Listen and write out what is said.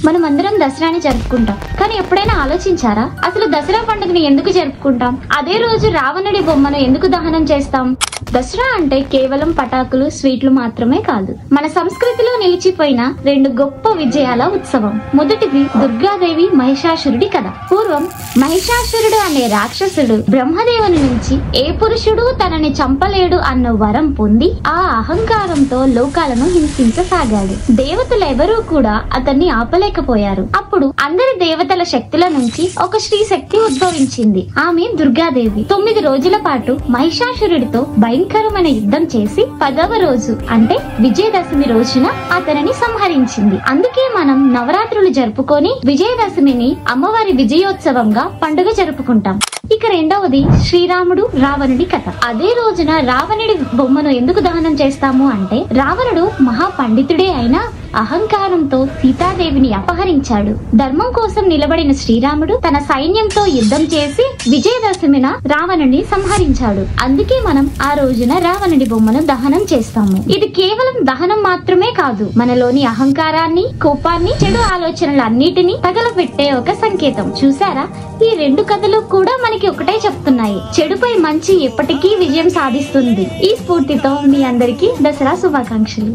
మనం అందరం దసరాని జరుపుకుంటాం, కానీ ఎప్పుడైనా ఆలోచించారా అసలు దసరా పండుగని ఎందుకు జరుపుకుంటాం? అదే రోజు రావణుడి బొమ్మను ఎందుకు దహనం చేస్తాం? దసరా అంటే కేవలం పటాకులు, స్వీట్లు మాత్రమే కాదు, మన సంస్కృతిలో నిలిచిపోయిన 2 గొప్ప విజయాల ఉత్సవం. మొదటిది దుర్గాదేవి మహిషాసురుడి కథ. పూర్వం మహిషాసురుడు అనే రాక్షసుడు బ్రహ్మదేవుని నుంచి ఏ పురుషుడు తనని చంపలేడు అన్న వరం పొంది ఆ అహంకారంతో లోకాలను హింసించసాగాడు. దేవతలెవరూ కూడా అతన్ని ఆపలేకపోయారు. అప్పుడు అందరి దేవతల శక్తుల నుంచి ఒక స్త్రీ శక్తి ఉద్భవించింది. ఆమె దుర్గాదేవి. 9 రోజుల పాటు మహిషాసురుడితో భయంకరమైన యుద్ధం చేసి 10వ రోజు అంటే విజయదశమి రోజున అతనిని సంహరించింది. అందుకే మనం నవరాత్రులు జరుపుకొని విజయదశమిని అమ్మవారి విజయోత్సవంగా పండుగ జరుపుకుంటాం. ఇక రెండవది శ్రీరాముడు రావణుడి కథ. అదే రోజున రావణుడి బొమ్మను ఎందుకు దహనం చేస్తాము అంటే, రావణుడు మహాపండితుడే అయినా అహంకారంతో సీతాదేవిని అపహరించాడు. ధర్మం కోసం నిలబడిన శ్రీరాముడు తన సైన్యంతో యుద్ధం చేసి విజయదశమిన రావణుడిని సంహరించాడు. అందుకే మనం ఆ రోజున రావణుడి బొమ్మను దహనం చేస్తాము. ఇది కేవలం దహనం మాత్రమే కాదు, మనలోని అహంకారాన్ని, కోపాన్ని, చెడు ఆలోచనలన్నిటినీ తగలబెట్టే ఒక సంకేతం. చూసారా, ఈ 2 కథలు కూడా మనకి ఒకటే చెప్తున్నాయి, చెడుపై మంచి ఎప్పటికీ విజయం సాధిస్తుంది. ఈ స్ఫూర్తితో మీ అందరికీ దసరా శుభాకాంక్షలు.